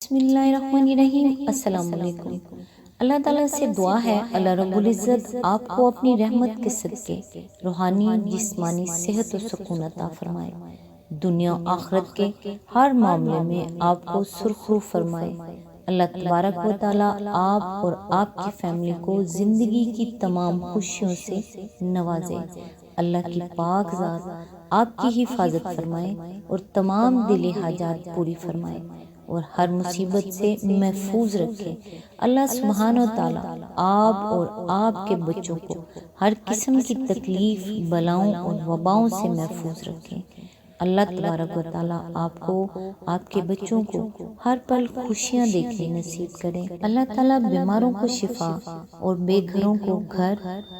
بسم اللہ الرحمن الرحیم۔ السلام علیکم۔ اللہ تعالیٰ سے دعا ہے اللہ رب العزت آپ کو اپنی رحمت کے صدقے روحانی جسمانی صحت و سکون عطا فرمائے، دنیا و آخرت کے ہر معاملے میں آپ کو سرخرو فرمائے۔ اللہ تبارک و تعالیٰ آپ اور آپ کی فیملی کو زندگی کی تمام خوشیوں سے نوازے۔ اللہ کی پاک ذات آپ کی حفاظت فرمائے اور تمام دلی حاجات پوری فرمائے اور ہر مصیبت سے محفوظ رکھے۔ اللہ سبحانہ و تعالیٰ آپ اور آپ کے بچوں کو ہر قسم کی تکلیف، بلاؤں اور وباؤں سے محفوظ رکھے۔ اللہ تبارک و تعالیٰ آپ کو، آپ کے بچوں کو ہر پل خوشیاں دیکھنے نصیب کرے۔ اللہ تعالیٰ بیماروں کو شفا اور بے گھروں کو گھر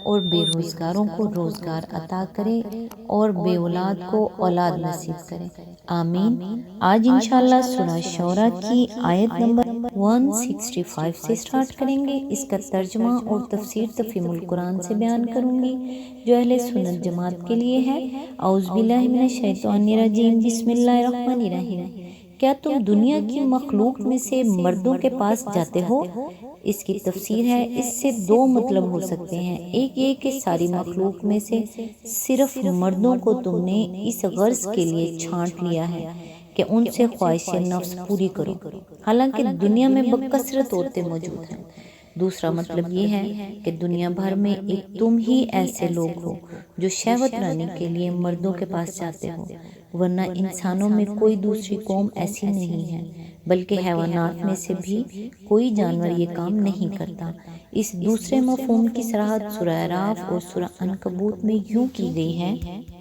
اور بے روزگاروں کو روزگار عطا کرے اور بے اولاد کو اولاد نصیب کرے، آمین۔ آج انشاءاللہ سورہ شعراء کی آیت نمبر 165 سے سٹارٹ کریں گے۔ اس کا ترجمہ اور تفسیر تفہیم القرآن سے بیان کروں گی جو اہل سنت جماعت کے لیے ہے۔ اعوذ باللہ من الشیطان الرجیم، بسم اللہ الرحمن الرحیم۔ کیا تم دنیا کی مخلوق میں سے مردوں کے پاس جاتے ہو؟ اس کی تفسیر ہے، اس سے دو مطلب ہو سکتے ہیں۔ ایک یہ کہ ساری مخلوق میں سے صرف مردوں کو تم نے اس غرض کے لیے چھانٹ لیا ہے کہ ان سے خواہش نفس پوری کرو، حالانکہ دنیا میں بکثرت عورتیں موجود ہیں۔ دوسرا مطلب یہ ہے کہ دنیا بھر میں ایک تم ہی ایسے لوگ ہو جو شہوت رانی کے لیے مردوں کے پاس جاتے ہو، ورنہ انسانوں میں کوئی دوسری قوم ایسی نہیں ہے، بلکہ حیوانات میں سے بھی کوئی جانور یہ کام نہیں کرتا۔ اس دوسرے مفہوم کی صراحت سورہ اعراف اور سورہ عنکبوت میں یوں کی گئی ہے،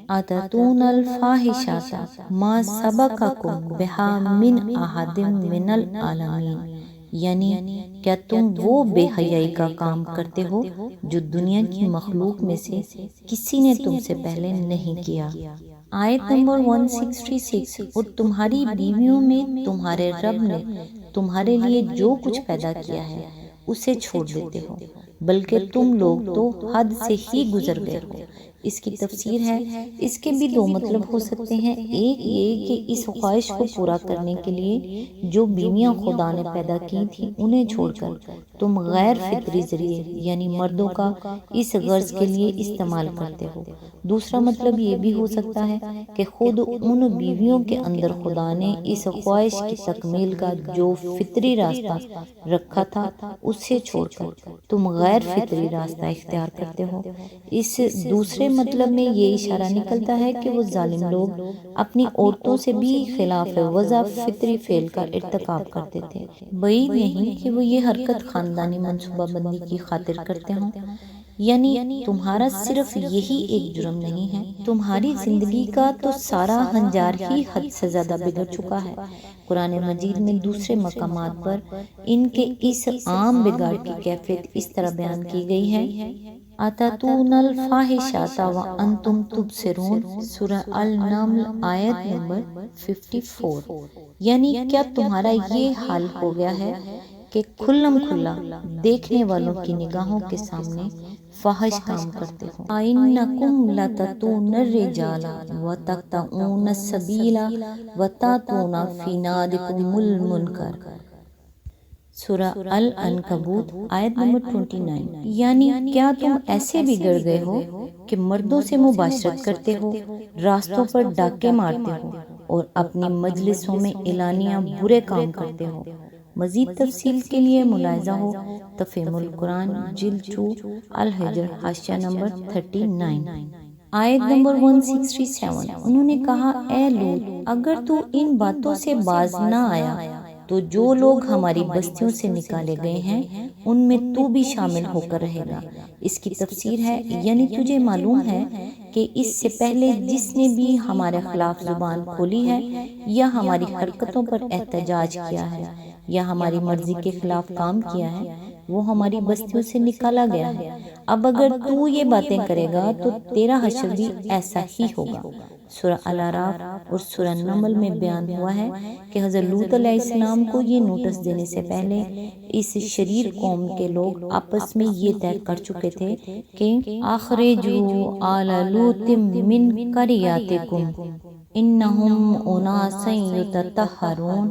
أَتَأْتُونَ الْفَاحِشَةَ مَا سَبَقَكُم بِهَا مِنْ أَحَدٍ مِنَ الْعَالَمِينَ، یعنی کیا تم وہ بے حیائی کا کام کرتے ہو جو دنیا کی مخلوق میں سے کسی نے تم سے پہلے نہیں کیا۔ آیت نمبر 166، اور تمہاری بیویوں میں تمہارے رب نے تمہارے لیے جو کچھ پیدا کیا ہے اسے چھوڑ دیتے ہو، بلکہ تم لوگ تو حد سے ہی گزر گئے ہو۔ اس کی تفسیر ہے، اس کے بھی دو مطلب ہو سکتے ہیں۔ ایک یہ کہ اس خواہش کو پورا کرنے کے لیے جو بیویاں خدا نے پیدا کی تھیں انہیں چھوڑ کر تم غیر فطری ذریعے یعنی مردوں کا اس غرض کے لیے استعمال کرتے ہو۔ دوسرا مطلب یہ بھی ہو سکتا ہے کہ خود ان بیویوں کے اندر خدا نے اس خواہش کی تکمیل کا جو فطری راستہ رکھا تھا اسے چھوڑ کر تم غیر فطری راستہ اختیار کرتے ہو۔ اس دوسرے مطلب میں یہ اشارہ نکلتا ہے کہ وہ ظالم لوگ اپنی عورتوں سے بھی خلاف وضع فطری فعل کا ارتکاب کرتے تھے۔ بعید نہیں کہ وہ یہ حرکت خاندانی منصوبہ بندی کی خاطر کرتے ہوں، یعنی تمہارا صرف یہی ایک جرم نہیں ہے، تمہاری زندگی کا تو سارا ہنجار ہی حد سے زیادہ بگڑ چکا ہے۔ قرآن مجید میں دوسرے مقامات پر ان کے اس عام بگاڑ کی کیفیت اس طرح بیان کی گئی ہے، أَتَأْتُونَ الْفَاحِشَةَ وَأَنْتُمْ تُبْصِرُونَ، سورہ النمل آیت نمبر 54۔ یعنی کیا تمہارا یہ حال ہو گیا ہے کہ کھلم کھلا دیکھنے والوں کی نگاہوں کے سامنے فاحش کام کرتے ہو۔ أَإِنَّكُمْ لَتَأْتُونَ الرِّجَالَ وَتَقْطَعُونَ السَّبِيلَ وَتَأْتُونَ فِي نَادِكُمُ الْمُنْكَرَ، سورہ العنکبوت آیت نمبر 29۔ یعنی کیا تم ایسے بگڑ گئے ہو کہ مردوں سے مباشرت کرتے ہو، راستوں پر ڈاکے مارتے ہو اور اپنی مجلسوں میں اعلانیہ برے کام کرتے ہو۔ مزید تفصیل کے لیے ملاحظہ ہو تفہیم القرآن جلد 2 الحجر حاشیہ نمبر 39۔ آیت نمبر 167، انہوں نے کہا، اے لوط، اگر تو ان باتوں سے باز نہ آیا تو جو لوگ ہماری بستیوں سے نکالے گئے ہیں ان میں تو بھی شامل ہو کر رہے گا۔ اس کی تفسیر ہے، یعنی تجھے معلوم ہے کہ اس سے پہلے جس نے بھی ہمارے خلاف زبان کھولی ہے یا ہماری حرکتوں پر احتجاج کیا ہے یا ہماری مرضی کے خلاف کام کیا ہے وہ ہماری بستیوں سے نکالا گیا ہے۔ اب اگر تو یہ باتیں کرے گا تو تیرا حشر بھی ایسا ہی ہوگا۔ سورہ الاعراف اور سورہ نمل میں بیان ہوا ہے کہ حضرت لوط علیہ السلام کو یہ نوٹس دینے سے پہلے اس شریر قوم کے لوگ آپس میں یہ طے کر چکے تھے کہ اخرجوا آل لوط من قریاتکم انہم اناس یتطہرون،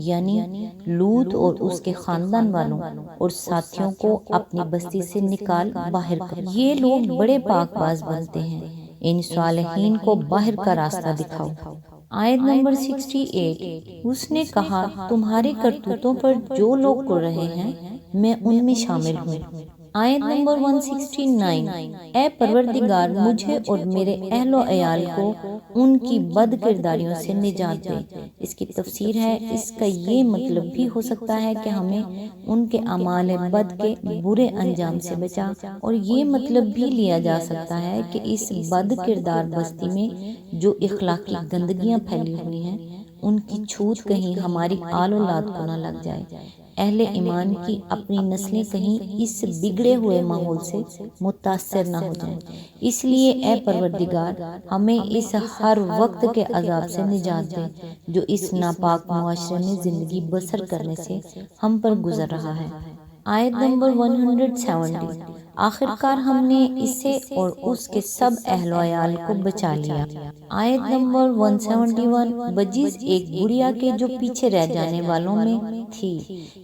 یعنی لوط اور اس کے خاندان والوں اور ساتھیوں کو اپنی بستی سے نکال باہر کر، یہ لوگ بڑے پاک باز بنتے ہیں، ان صالحین کو باہر کا راستہ دکھاؤ۔ آیت نمبر 68، اس نے کہا تمہاری کرتوتوں پر جو لوگ کر رہے ہیں میں ان میں شامل ہوں۔ آیت نمبر 169، اے پروردگار مجھے اور میرے اہل و عیال کو ان کی بد کرداریوں سے نجات دے۔ اس کی تفسیر ہے، اس کا یہ مطلب بھی ہو سکتا ہے کہ ہمیں ان کے اعمال بد کے برے انجام سے بچا، اور یہ مطلب بھی لیا جا سکتا ہے کہ اس بد کردار بستی میں جو اخلاقی گندگیاں پھیلی ہوئی ہیں ان کی چھوت کہیں ہماری آل اولاد کو نہ لگ جائے، اہل ایمان کی اپنی نسلیں کہیں اس بگڑے ہوئے ماحول سے متاثر نہ ہو جائیں۔ اس لیے اے پروردگار ہمیں اس ہر وقت کے عذاب سے نجات دے جو اس ناپاک معاشرے میں زندگی بسر کرنے سے ہم پر گزر رہا ہے۔ آیت نمبر 170، آخر کار ہم نے اسے اور اس کے سب اہل و عیال کو بچا لیا۔ آیت نمبر 171، بجز ایک بڑیا کے جو پیچھے رہ جانے والوں میں تھی۔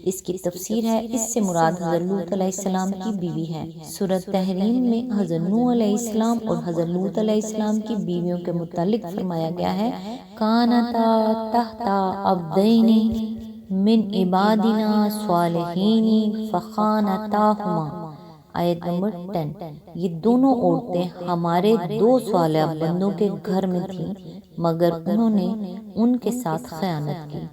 اس کی تفسیر ہے، اس سے مراد حضرت لوط علیہ السلام کی بیوی ہے۔ سورۃ تحریم میں حضرت نوح علیہ السلام اور حضرت لوط علیہ السلام کی بیویوں کے متعلق فرمایا گیا ہے، کانتا تحت عبدین من عبادنا صالحین فخانتاہما۔ آیت نمبر 10، یہ دونوں عورتیں ہمارے دو صالح بندوں کے گھر میں تھیں مگر انہوں نے ان کے ساتھ خیانت کی،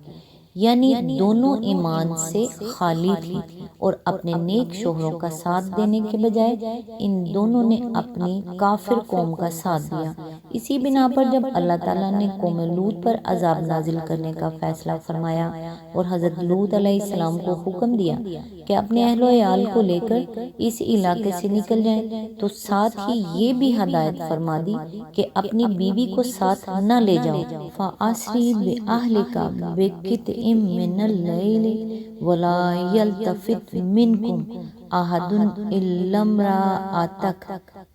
یعنی دونوں ایمان سے خالی تھی اور اپنے نیک شوہروں کا ساتھ دینے کے بجائے ان دونوں نے اپنی کافر قوم کا ساتھ دیا۔ اسی بنا پر جب اللہ تعالیٰ نے قوم لوط پر عذاب نازل کرنے کا فیصلہ فرمایا اور حضرت لوط علیہ السلام کو حکم دیا کہ اپنے اہل و عیال کو لے کر اس علاقے سے نکل جائیں، تو ساتھ ہی یہ بھی ہدایت فرما دی کہ اپنی بیوی کو ساتھ نہ لے جاؤ۔ فَأَسْرِ بِأَهْلِكَ بِقِطْعٍ مِّنَ اللَّيْلِ وَلَا يَلْتَفِتْ مِنكُمْ أَحَدٌ إِلَّا امْرَأَتَكَ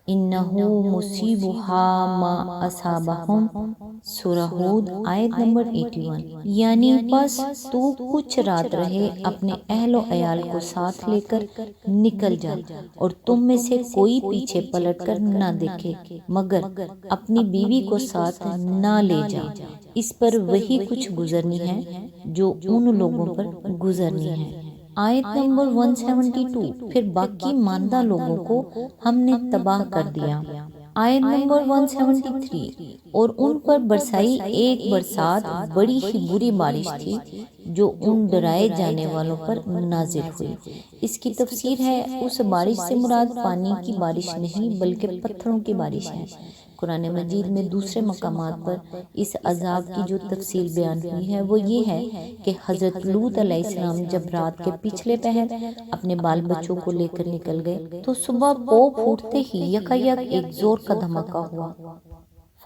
إِنَّهُ مُصِيبُهَا مَا أَصَابَهُمْ۔ سورہ ہود آیت نمبر 81، یعنی پس تو کچھ رات رہے اپنے اہل و عیال کو ساتھ لے کر نکل جا، اور تم میں سے کوئی پیچھے پلٹ کر نہ دیکھے مگر اپنی بیوی کو ساتھ نہ لے جا، اس پر وہی کچھ گزرنی ہے جو ان لوگوں پر گزرنی ہے۔ آیت نمبر 172، پھر باقی ماندہ لوگوں کو ہم نے تباہ کر دیا۔ آیت نمبر 173، اور ان پر برسائی ایک برسات بڑی ہی بری بارش تھی جو ان ڈرائے جانے والوں پر نازل ہوئی۔ اس کی تفسیر ہے، اس بارش سے مراد پانی کی بارش نہیں بلکہ پتھروں کی بارش ہے۔ قرآن مجید میں دوسرے مقامات پر اس عذاب کی جو تفصیل بیان ہوئی ہے وہ یہ ہے کہ حضرت لوط علیہ السلام جب رات کے پچھلے پہر اپنے بال بچوں کو لے کر نکل گئے تو صبح پو پھوٹتے ہی یکایک ایک زور کا دھماکہ ہوا۔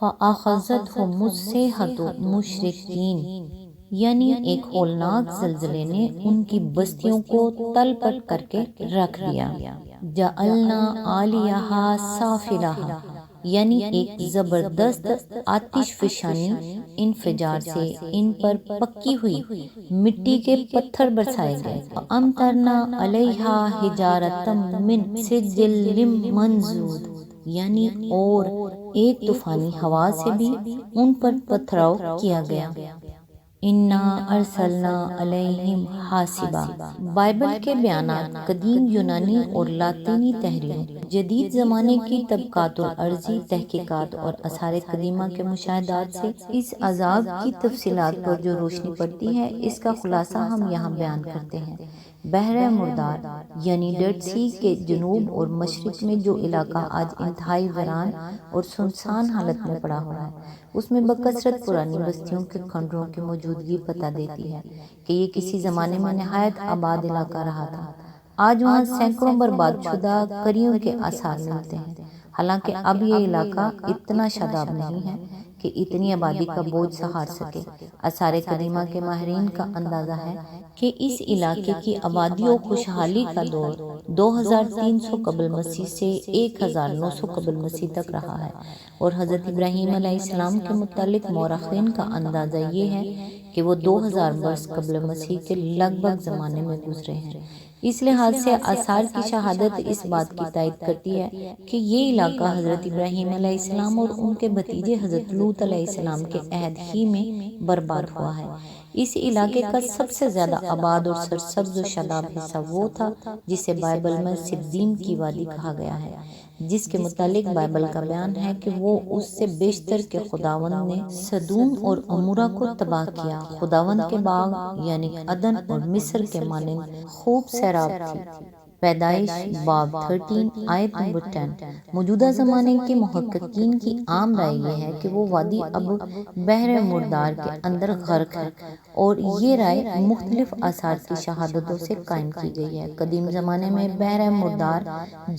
فَأَخَذَتْهُمُ الصَّيْحَةُ مُشْرِقِينَ، یعنی ایک ہولناک زلزلے نے ان کی بستیوں کو تل پٹ کر کے رکھ دیا۔ جَعَلْنَا عَالِيَهَا سَافِلَهَا، یعنی ایک زبردست آتش فشانی انفجار سے ان پر پکی ہوئی مٹی کے پتھر برسائے گئے۔ وَأَمْطَرْنَا عَلَيْهَا حِجَارَةً مِّن سِجِّلٍ مَّنضُودٍ، یعنی اور ایک طوفانی ہوا سے بھی ان پر پتھراؤ کیا گیا۔ اِنَّا أَرْسَلْنَا عَلَيْهِمْ حَاصِبًا، بائبل کے بیانات قدیم یونانی اور لاطینی تحریروں، جدید زمانے کی طبقات الارضی تحقیقات اور آثار قدیمہ کے مشاہدات سے اس عذاب کی تفصیلات پر جو روشنی پڑتی ہے اس کا خلاصہ ہم یہاں بیان کرتے ہیں۔ بحر مردار یعنی ڈیڈ سی کے جنوب اور مشرق میں جو علاقہ آج انتہائی ویران اور سنسان حالت میں پڑا ہوا ہے، اس میں بکثرت پرانی بستیوں کے کھنڈروں کی موجودگی پتہ دیتی ہے کہ یہ کسی زمانے میں نہایت آباد علاقہ رہا تھا۔ آج وہاں سینکڑوں برباد شدہ قریوں کے آثار ملتے ہیں، حالانکہ اب یہ علاقہ اتنا شاداب نہیں ہے کہ اتنی آبادی کا بوجھ سہار سکے۔ آثار قدیمہ کے ماہرین کا اندازہ ہے کہ اس علاقے کی آبادی و خوشحالی کا دور 2300 قبل مسیح سے 1900 قبل مسیح تک رہا ہے، اور حضرت ابراہیم علیہ السلام کے متعلق مورخین کا اندازہ یہ ہے کہ وہ 2000 برس قبل مسیح کے لگ بھگ زمانے میں گزرے ہیں۔ اس لحاظ سے آثار کی شہادت اس بات کی تائید کرتی ہے کہ یہ علاقہ حضرت ابراہیم علیہ السلام اور ان کے بھتیجے حضرت لوط علیہ السلام کے عہد ہی میں برباد ہوا ہے۔ اس علاقے کا سب سے زیادہ آباد اور سرسبز و شاداب حصہ وہ تھا جسے بائبل میں صدیم کی وادی کہا گیا ہے، جس کے متعلق بائبل کا بیان ہے کہ وہ اس سے بیشتر کہ خداوند نے سدوم اور عمورہ کو تباہ کیا۔ خداوند کے باغ یعنی عدن اور مصر کے مانند خوب سیراب تھی۔ پیدائش باب 13 آیت نمبر 10۔ موجودہ زمانے کے محققین کی عام رائے یہ ہے کہ وہ وادی اب بحر مردار کے اندر غرق ہے، اور یہ رائے مختلف آثار کی شہادتوں سے قائم کی گئی ہے۔ قدیم زمانے میں بحر مردار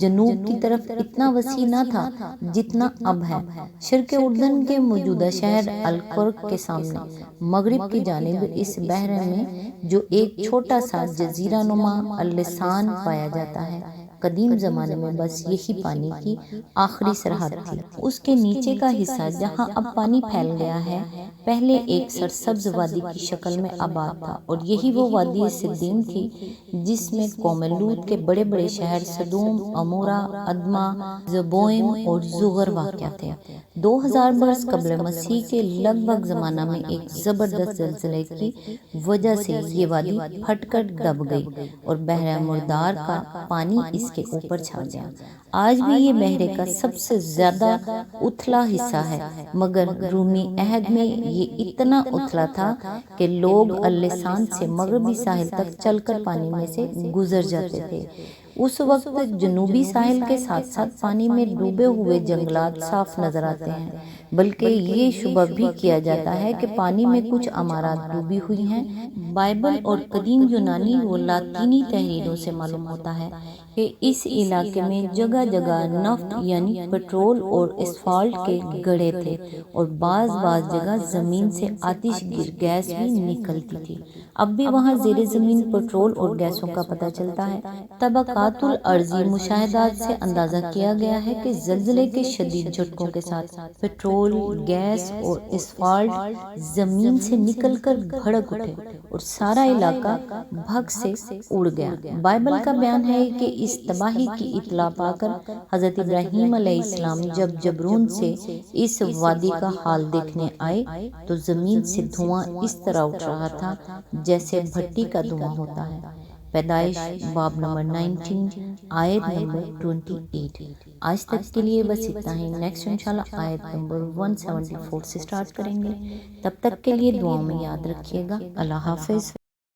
جنوب کی طرف اتنا وسیع نہ تھا جتنا اب ہے۔ شرق اردن کے موجودہ شہر القرق کے سامنے مغرب کی جانب اس بحر میں جو ایک چھوٹا سا جزیرہ نما اللسان پایا جاتا ہے، قدیم زمانے میں بس یہی پانی کی آخری سرحد تھی۔ اس کے نیچے کا حصہ جہاں اب پانی پھیل گیا ہے، پہلے ایک سرسبز وادی کی شکل میں آباد تھا، اور یہی وہ وادی صدیم تھی جس میں قوم لوط کے بڑے بڑے شہر سدوم، عمورہ، ادما، زبوئم اور زغر واقع تھے۔ 2000 برس قبل مسیح کے لگ بھگ زمانہ میں ایک زبردست زلزلے کی وجہ سے یہ وادی پھٹ کر دب گئی اور بحر مردار کا پانی اس کے اوپر چھا گیا۔ آج بھی یہ بحر کا سب سے زیادہ اتھلا حصہ ہے، مگر رومی عہد میں یہ اتنا اتھلا تھا کہ لوگ اللسان سے مغربی ساحل تک چل کر پانی میں سے گزر جاتے تھے۔ اس وقت جنوبی ساحل کے ساتھ ساتھ پانی میں ڈوبے ہوئے جنگلات صاف نظر آتے ہیں، بلکہ یہ شبہ بھی کیا جاتا ہے کہ پانی میں کچھ عمارات ڈوبی ہوئی ہیں۔ بائبل اور قدیم یونانی و لاطینی تحریروں سے معلوم ہوتا ہے کہ اس علاقے میں جگہ جگہ نفت یعنی پٹرول اور اسفالٹ کے گڑھے تھے، اور بعض جگہ زمین سے آتش گیر گیس بھی نکلتی تھی۔ اب بھی وہاں زیر زمین پٹرول اور گیسوں کا پتہ چلتا ہے۔ طبقات الارضی مشاہدات سے اندازہ کیا گیا ہے کہ زلزلے کے شدید جھٹکوں کے ساتھ پٹرول، گیس اور اسفالٹ زمین سے نکل کر بھڑک اٹھے اور سارا علاقہ بھگ سے اڑ گیا۔ بائبل کا بیان ہے کہ اس تباہی کی اطلاع پا کر حضرت ابراہیم علیہ السلام جب جبرون سے اس وادی کا حال دیکھنے آئے تو زمین سے دھواں اس طرح اٹھ رہا تھا جیسے بھٹی کا دھواں ہوتا ہے۔ پیدائش باب نمبر 19 آیت نمبر 28۔ آج تک کے لیے بس اتنا ہی۔ نیکسٹ انشاءاللہ آیت نمبر 174 سے سٹارٹ کریں گے۔ تب تک کے لیے دعاؤں میں یاد رکھیے گا۔ اللہ حافظ۔